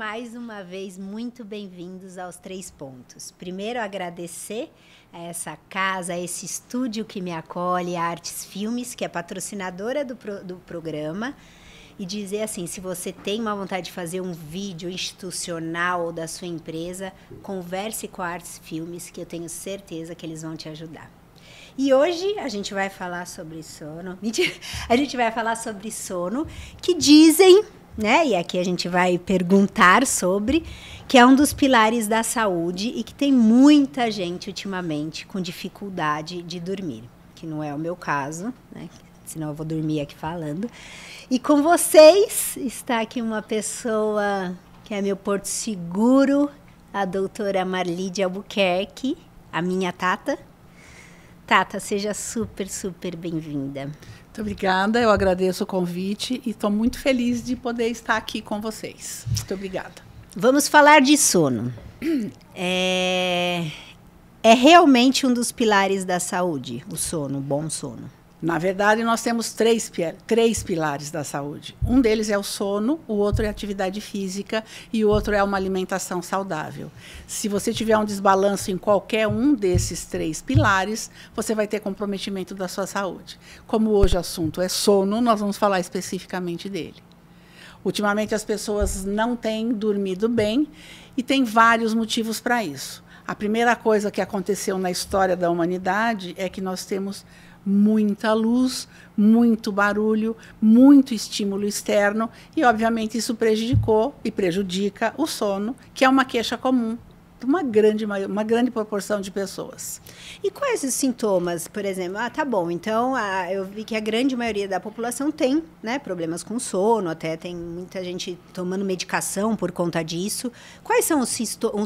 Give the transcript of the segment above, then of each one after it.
mais uma vez, muito bem-vindos aos Três Pontos. Primeiro, agradecer a essa casa, a esse estúdio que me acolhe, a Artes Filmes, que é patrocinadora do programa. E dizer assim, se você tem uma vontade de fazer um vídeo institucional da sua empresa, converse com a Artes Filmes, que eu tenho certeza que eles vão te ajudar. E hoje a gente vai falar sobre sono. Mentira, a gente vai falar sobre sono, que dizem, né? E aqui a gente vai perguntar sobre, que é um dos pilares da saúde e que tem muita gente ultimamente com dificuldade de dormir, que não é o meu caso, né? Senão eu vou dormir aqui falando. E com vocês está aqui uma pessoa que é meu porto seguro, a doutora Marlide Albuquerque, a minha Tata. Tata, seja super, super bem-vinda. Muito obrigada, eu agradeço o convite e estou muito feliz de poder estar aqui com vocês. Muito obrigada. Vamos falar de sono. É realmente um dos pilares da saúde, o sono, o bom sono. Na verdade, nós temos três pilares da saúde. Um deles é o sono, o outro é a atividade física e o outro é uma alimentação saudável. Se você tiver um desbalanço em qualquer um desses três pilares, você vai ter comprometimento da sua saúde. Como hoje o assunto é sono, nós vamos falar especificamente dele. Ultimamente, as pessoas não têm dormido bem e tem vários motivos para isso. A primeira coisa que aconteceu na história da humanidade é que nós temos muita luz, muito barulho, muito estímulo externo e, obviamente, isso prejudicou e prejudica o sono, que é uma queixa comum de uma grande proporção de pessoas. E quais os sintomas, por exemplo? Tá bom, então eu vi que a grande maioria da população tem, né, problemas com sono, até tem muita gente tomando medicação por conta disso. Quais são os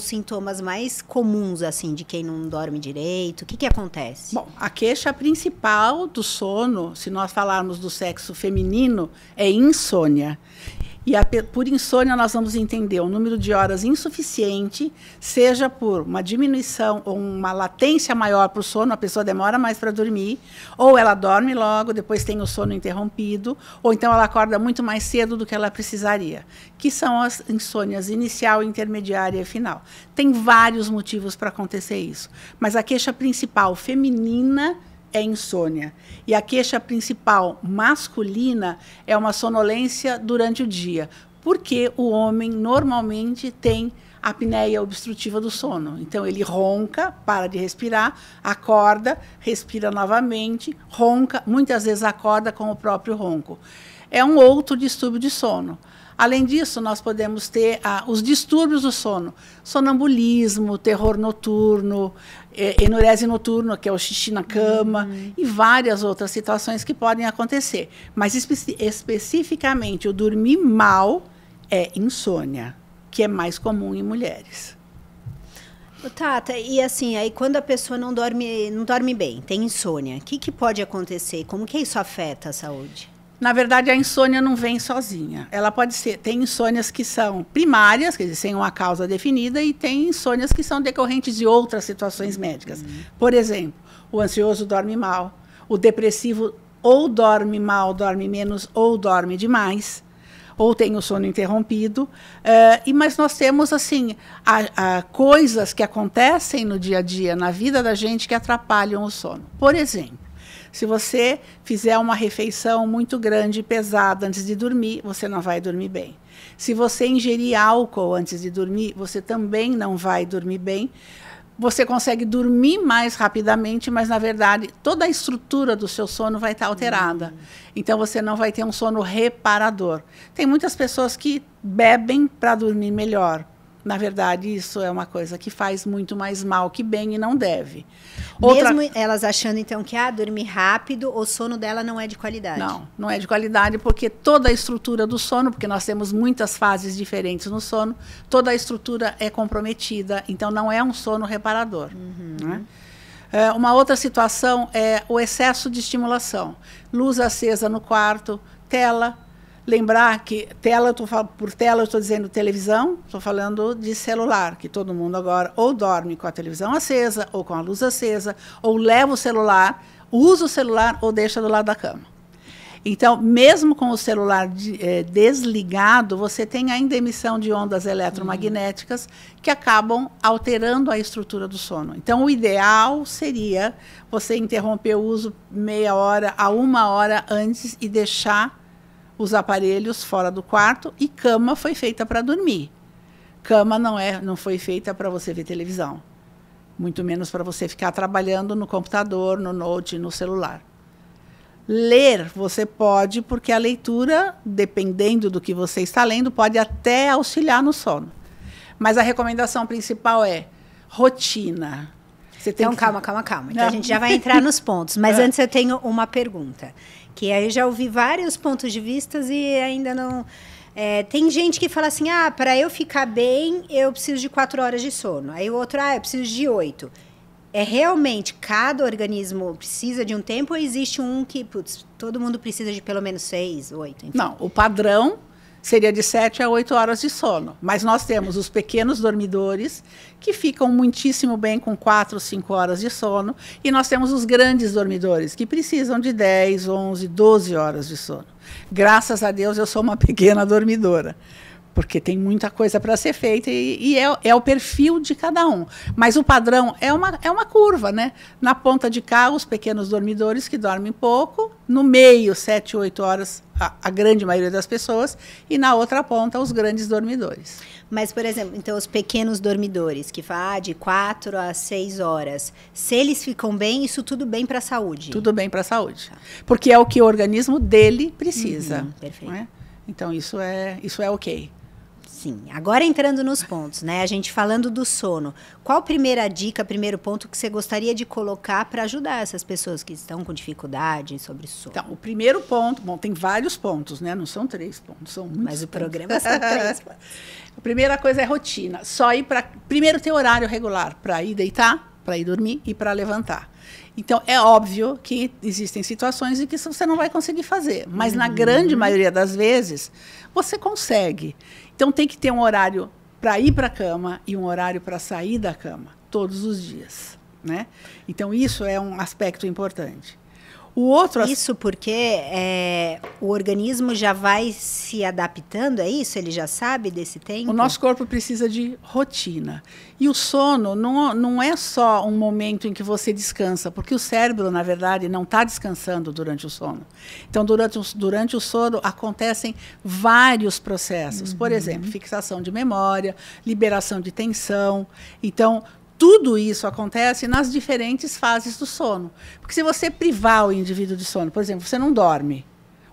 sintomas mais comuns, assim, de quem não dorme direito? O que acontece? Bom, a queixa principal do sono, se nós falarmos do sexo feminino, é insônia. E por insônia nós vamos entender o número de horas insuficiente, seja por uma diminuição ou uma latência maior para o sono, a pessoa demora mais para dormir, ou ela dorme logo, depois tem o sono interrompido, ou então ela acorda muito mais cedo do que ela precisaria, que são as insônias inicial, intermediária e final. Tem vários motivos para acontecer isso, mas a queixa principal feminina é insônia. E a queixa principal masculina é uma sonolência durante o dia, porque o homem normalmente tem apneia obstrutiva do sono. Então, ele ronca, para de respirar, acorda, respira novamente, ronca, muitas vezes acorda com o próprio ronco. É um outro distúrbio de sono. Além disso, nós podemos ter os distúrbios do sono, sonambulismo, terror noturno, enurese noturno, que é o xixi na cama, e várias outras situações que podem acontecer. Mas, especificamente, o dormir mal é insônia, que é mais comum em mulheres. Tata, e assim, aí quando a pessoa não dorme bem, tem insônia, o que pode acontecer? Como que isso afeta a saúde? Na verdade, a insônia não vem sozinha. Ela pode ser, tem insônias que são primárias, quer dizer, sem uma causa definida, e tem insônias que são decorrentes de outras situações médicas. Por exemplo, o ansioso dorme mal, o depressivo ou dorme mal, dorme menos, ou dorme demais, ou tem o sono interrompido. Mas nós temos, assim, coisas que acontecem no dia a dia, na vida da gente, que atrapalham o sono. Por exemplo, se você fizer uma refeição muito grande e pesada antes de dormir, você não vai dormir bem. Se você ingerir álcool antes de dormir, você também não vai dormir bem. Você consegue dormir mais rapidamente, mas, na verdade, toda a estrutura do seu sono vai estar alterada. Então, você não vai ter um sono reparador. Tem muitas pessoas que bebem para dormir melhor. Na verdade, isso é uma coisa que faz muito mais mal que bem e não deve. Mesmo elas achando, então, que dormir rápido, o sono dela não é de qualidade? Não, não é de qualidade, porque toda a estrutura do sono, porque nós temos muitas fases diferentes no sono, toda a estrutura é comprometida, então não é um sono reparador. Né? Uma outra situação é o excesso de estimulação. Luz acesa no quarto, tela. Lembrar que por tela eu estou dizendo televisão, estou falando de celular, que todo mundo agora ou dorme com a televisão acesa, ou com a luz acesa, ou leva o celular, usa o celular ou deixa do lado da cama. Então, mesmo com o celular desligado, você tem ainda emissão de ondas eletromagnéticas que acabam alterando a estrutura do sono. Então, o ideal seria você interromper o uso meia hora a 1 hora antes e deixar os aparelhos fora do quarto. E cama foi feita para dormir. Cama não foi feita para você ver televisão. Muito menos para você ficar trabalhando no computador, no note, no celular. Ler, você pode, porque a leitura, dependendo do que você está lendo, pode até auxiliar no sono. Mas a recomendação principal é rotina. Você tem calma. Então, a gente já vai entrar nos pontos. Mas antes eu tenho uma pergunta. Que aí eu já ouvi vários pontos de vista e ainda não... tem gente que fala assim, para eu ficar bem, eu preciso de 4 horas de sono. Aí o outro, eu preciso de 8. Realmente, cada organismo precisa de um tempo ou existe um que, todo mundo precisa de pelo menos 6, 8? Enfim. Não, o padrão seria de 7 a 8 horas de sono. Mas nós temos os pequenos dormidores, que ficam muitíssimo bem com 4, 5 horas de sono. E nós temos os grandes dormidores, que precisam de 10, 11, 12 horas de sono. Graças a Deus, eu sou uma pequena dormidora. Porque tem muita coisa para ser feita e é o perfil de cada um. Mas o padrão é uma curva, né? Na ponta de cá, os pequenos dormidores que dormem pouco, no meio, 7, 8 horas, a grande maioria das pessoas, e na outra ponta, os grandes dormidores. Mas, por exemplo, então, os pequenos dormidores, que falam de 4 a 6 horas, se eles ficam bem, isso tudo bem para a saúde? Tudo bem para a saúde. Tá. Porque é o que o organismo dele precisa. Perfeito. Né? Então, isso é ok. Sim. Agora entrando nos pontos, né? A gente falando do sono. Qual a primeira dica, primeiro ponto que você gostaria de colocar para ajudar essas pessoas que estão com dificuldade sobre sono? Então, o primeiro ponto, tem vários pontos, né? Não são 3 pontos, são muitos. Mas o programa são 3 pontos. A primeira coisa é rotina. Só ir para... Primeiro, ter horário regular para ir deitar, para ir dormir e para levantar. Então, é óbvio que existem situações em que você não vai conseguir fazer. Mas, na grande maioria das vezes, você consegue. Então, tem que ter um horário para ir para a cama e um horário para sair da cama, todos os dias. Né? Então, isso é um aspecto importante. Isso porque o organismo já vai se adaptando, é isso? Ele já sabe desse tempo? O nosso corpo precisa de rotina. E o sono não é só um momento em que você descansa, porque o cérebro, na verdade, não está descansando durante o sono. Então, durante o sono, acontecem vários processos. Por exemplo, fixação de memória, liberação de tensão. Então, tudo isso acontece nas diferentes fases do sono. Porque se você privar o indivíduo de sono, por exemplo, você não dorme,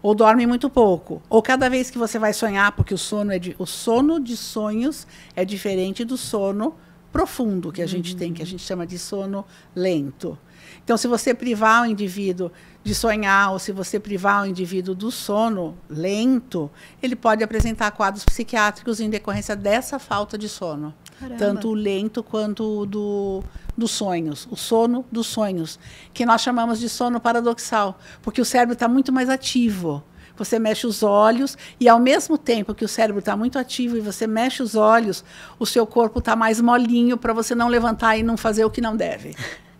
ou dorme muito pouco, ou cada vez que você vai sonhar, porque o sono de sonhos é diferente do sono profundo que a gente tem, que a gente chama de sono lento. Então, se você privar o indivíduo de sonhar, ou se você privar o indivíduo do sono lento, ele pode apresentar quadros psiquiátricos em decorrência dessa falta de sono. Caramba. Tanto o lento quanto o dos sonhos, o sono dos sonhos, que nós chamamos de sono paradoxal, porque o cérebro está muito mais ativo. Você mexe os olhos e, ao mesmo tempo que o cérebro está muito ativo e você mexe os olhos, o seu corpo está mais molinho para você não levantar e não fazer o que não deve.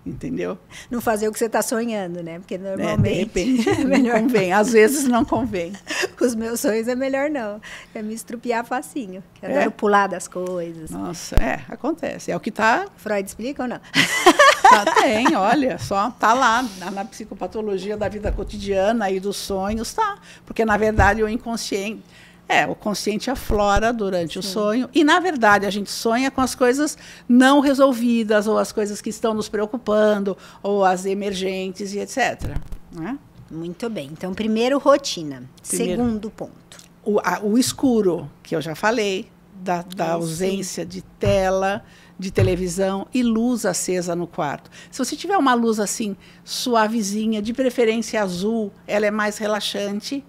Entendeu? Não fazer o que você está sonhando, né? Porque normalmente... de repente, não convém. Às vezes não convém. Os meus sonhos é melhor não. É me estrupiar facinho. Que eu adoro pular das coisas. Nossa, acontece. É o que está... Freud explica ou não? Tem, olha, só está lá na psicopatologia da vida cotidiana e dos sonhos, tá. Porque, na verdade, o inconsciente... o consciente aflora durante o sonho. E, na verdade, a gente sonha com as coisas não resolvidas, ou as coisas que estão nos preocupando, ou as emergentes e etc. Né? Muito bem. Então, primeiro, rotina. Segundo ponto. O escuro, que eu já falei, da ausência de tela, de televisão e luz acesa no quarto. Se você tiver uma luz assim, suavezinha, de preferência azul, ela é mais relaxante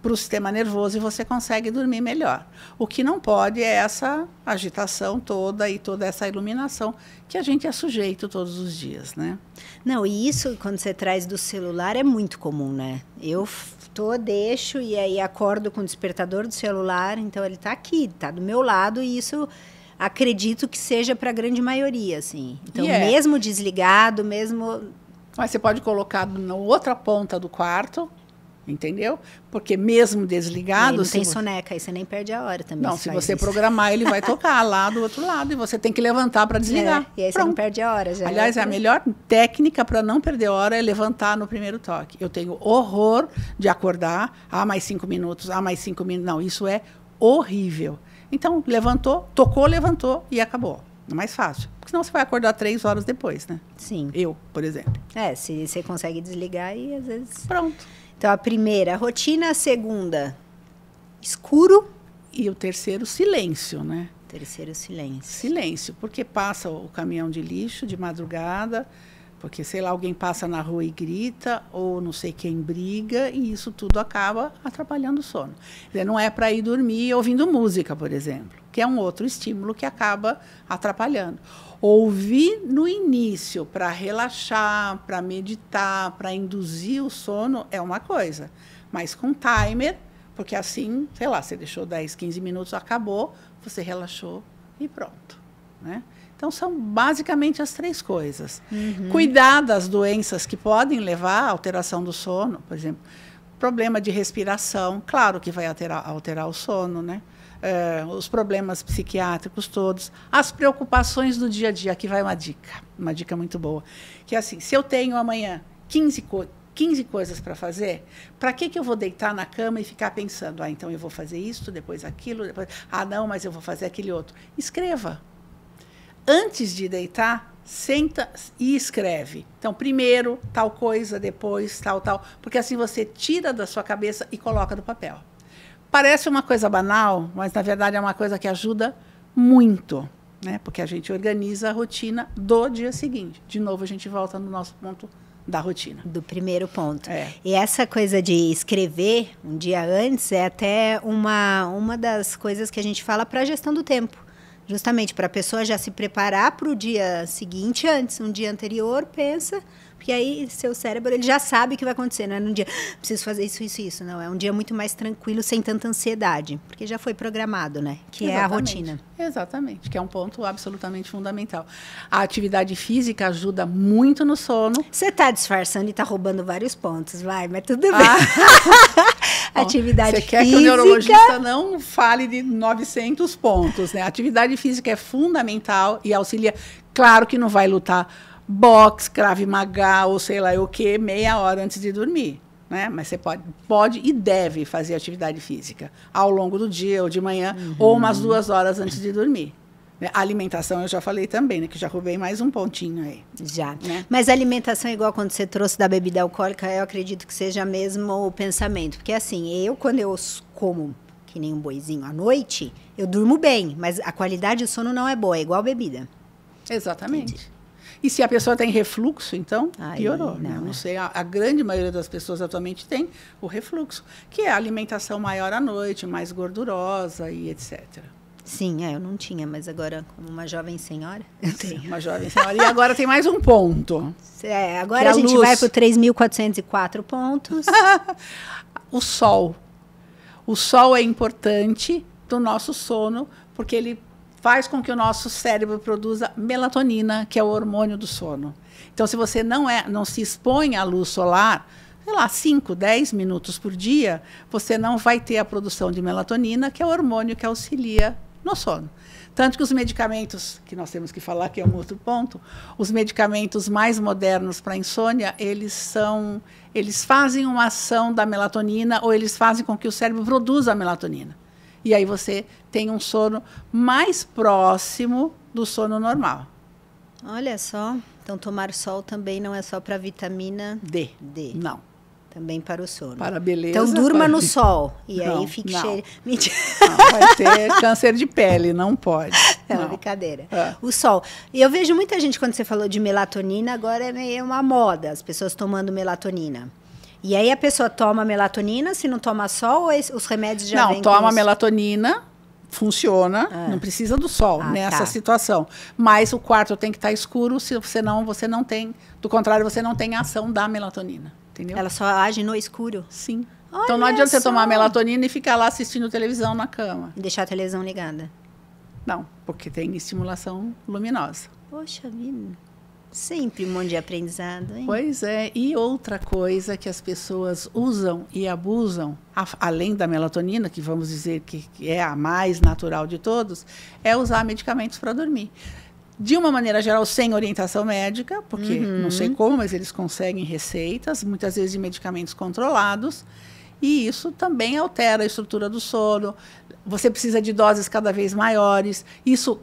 para o sistema nervoso e você consegue dormir melhor. O que não pode é essa agitação toda e toda essa iluminação que a gente é sujeito todos os dias, né? Não, e isso, quando você traz do celular, é muito comum, né? Eu deixo e aí acordo com o despertador do celular, então ele está aqui, está do meu lado e isso... Acredito que seja para a grande maioria, assim. Então, mesmo desligado, mesmo... Mas você pode colocar na outra ponta do quarto, Entendeu? Porque mesmo desligado... Não tem soneca, aí você nem perde a hora também. Não, se você programar, ele vai tocar lá do outro lado e você tem que levantar para desligar. E aí você não perde a hora. Já Aliás, a melhor técnica para não perder hora é levantar no primeiro toque. Eu tenho horror de acordar, mais 5 minutos, mais 5 minutos. Não, isso é horrível. Então, levantou, tocou, levantou e acabou. É mais fácil. Porque senão você vai acordar 3 horas depois, né? Sim. Eu, por exemplo. Se você consegue desligar e às vezes... Pronto. Então, a primeira, rotina. A segunda, escuro. E o terceiro, silêncio, né? Terceiro, silêncio. Silêncio, porque passa o caminhão de lixo de madrugada, porque, sei lá, alguém passa na rua e grita, ou não sei quem briga, e isso tudo acaba atrapalhando o sono. Não é para ir dormir ouvindo música, por exemplo, que é um outro estímulo que acaba atrapalhando. Ouvir no início para relaxar, para meditar, para induzir o sono é uma coisa, mas com timer, porque assim, sei lá, você deixou 10, 15 minutos, acabou, você relaxou e pronto, né? Então, são basicamente as 3 coisas. Cuidar das doenças que podem levar à alteração do sono, por exemplo, problema de respiração, claro que vai alterar o sono, né? Os problemas psiquiátricos todos, as preocupações do dia a dia. Aqui vai uma dica muito boa, que é assim, se eu tenho amanhã 15 coisas para fazer, para que eu vou deitar na cama e ficar pensando, então eu vou fazer isso, depois aquilo, depois, não, mas eu vou fazer aquele outro. Escreva. Antes de deitar, senta e escreve. Então, primeiro tal coisa, depois tal. Porque assim você tira da sua cabeça e coloca no papel. Parece uma coisa banal, mas na verdade é uma coisa que ajuda muito, né? Porque a gente organiza a rotina do dia seguinte. De novo, a gente volta no nosso ponto da rotina. Do primeiro ponto. E essa coisa de escrever um dia antes é até uma das coisas que a gente fala para a gestão do tempo. Justamente para a pessoa já se preparar para o dia seguinte antes. Um dia anterior, pensa, porque aí seu cérebro ele já sabe o que vai acontecer. Não é num dia, preciso fazer isso. Não, é um dia muito mais tranquilo, sem tanta ansiedade. Porque já foi programado, né? Que é a rotina. Exatamente, que é um ponto absolutamente fundamental. A atividade física ajuda muito no sono. Você está disfarçando e está roubando vários pontos, mas tudo bem. Atividade física. Você quer que o neurologista não fale de 900 pontos, né? A atividade física é fundamental e auxilia. Claro que não vai lutar boxe, Krav Maga ou sei lá o que, meia hora antes de dormir, né? Mas você pode e deve fazer atividade física ao longo do dia ou de manhã, ou umas 2 horas antes de dormir. A alimentação eu já falei também, né? Que já roubei mais um pontinho aí. Já. Né? Mas a alimentação, igual quando você trouxe da bebida alcoólica, eu acredito que seja mesmo o pensamento. Porque assim, quando eu como que nem um boizinho à noite, eu durmo bem, mas a qualidade do sono não é boa, é igual bebida. Exatamente. Entendi. E se a pessoa tem refluxo, então piorou. Né? Não sei, a grande maioria das pessoas atualmente tem o refluxo, que é a alimentação maior à noite, mais gordurosa e etc. Sim, eu não tinha, mas agora, como uma jovem senhora, eu tenho. Sim, uma jovem senhora. E agora tem mais um ponto. Agora a gente vai para 3.404 pontos. O sol. O sol é importante do nosso sono, porque ele faz com que o nosso cérebro produza melatonina, que é o hormônio do sono. Então, se você não se expõe à luz solar, sei lá, 5, 10 minutos por dia, você não vai ter a produção de melatonina, que é o hormônio que auxilia no sono. Tanto que os medicamentos, que nós temos que falar, que é um outro ponto, os medicamentos mais modernos para insônia, eles fazem uma ação da melatonina, ou eles fazem com que o cérebro produza a melatonina. E aí você tem um sono mais próximo do sono normal. Olha só, então tomar sol também não é só para vitamina D. Não. Também para o sono. Para a beleza. Então durma no sol. E aí fique cheio. Mentira. Não, vai ter câncer de pele, não pode. Não, brincadeira. O sol. E eu vejo muita gente, quando você falou de melatonina, agora é meio uma moda, as pessoas tomando melatonina. E aí a pessoa toma melatonina, se não toma sol, ou os remédios já vêm com isso? Não, toma melatonina, funciona, não precisa do sol nessa situação. Mas o quarto tem que estar escuro, se você não tem, do contrário, você não tem ação da melatonina. Entendeu? Ela só age no escuro? Sim. Então não adianta você tomar melatonina e ficar lá assistindo televisão na cama. E deixar a televisão ligada? Não, porque tem estimulação luminosa. Poxa vida. Sempre um monte de aprendizado, hein? Pois é, e outra coisa que as pessoas usam e abusam, além da melatonina, que vamos dizer que é a mais natural de todos, é usar medicamentos para dormir. De uma maneira geral, sem orientação médica, porque não sei como, mas eles conseguem receitas, muitas vezes de medicamentos controlados, e isso também altera a estrutura do sono. Você precisa de doses cada vez maiores. Isso,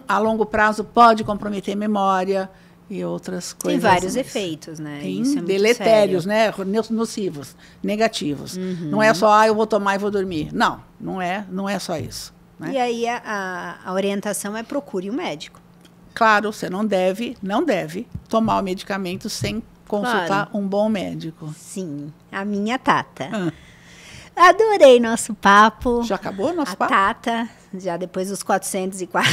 a longo prazo, pode comprometer a memória e outras coisas. Tem vários efeitos, né? Tem isso é muito deletérios, sério. né? Nocivos, negativos. Não é só, eu vou tomar e vou dormir. Não é só isso. Né? E aí a orientação é procure um médico. Claro, você não deve tomar o medicamento sem consultar um bom médico. Sim, a minha Tata. Adorei nosso papo. Já acabou o nosso papo? A Tata, já depois dos 404.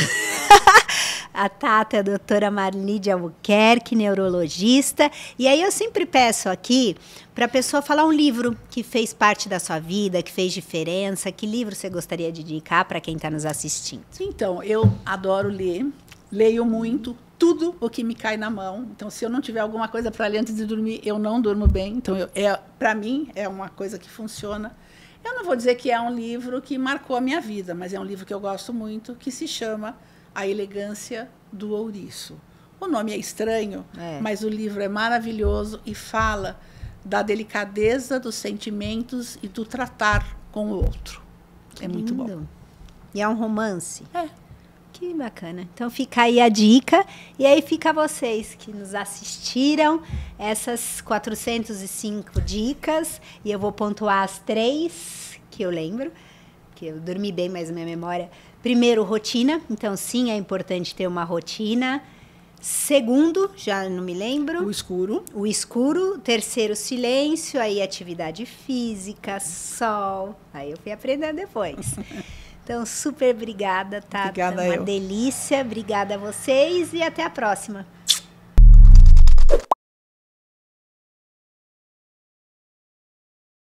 A Tata é a doutora Marli de Albuquerque, neurologista. E aí eu sempre peço aqui para a pessoa falar um livro que fez parte da sua vida, que fez diferença. Que livro você gostaria de indicar para quem está nos assistindo? Então, eu adoro ler. Leio muito, tudo o que me cai na mão. Então, se eu não tiver alguma coisa para ler antes de dormir, eu não durmo bem. Então, para mim, é uma coisa que funciona. Eu não vou dizer que é um livro que marcou a minha vida, mas é um livro que eu gosto muito, que se chama A Elegância do Ouriço. O nome é estranho, mas o livro é maravilhoso e fala da delicadeza dos sentimentos e do tratar com o outro. É muito bom. E é um romance? É. Que bacana. Então fica aí a dica. E aí fica vocês que nos assistiram, essas 405 dicas. E eu vou pontuar as 3 que eu lembro, que eu dormi bem, mas minha memória... Primeiro, rotina. Então, sim, é importante ter uma rotina. Segundo, já não me lembro. O escuro. O escuro. Terceiro, silêncio. Aí, atividade física, sol. Aí eu fui aprendendo depois. Então, super obrigada, Tata. Obrigada, uma delícia. Obrigada a vocês e até a próxima.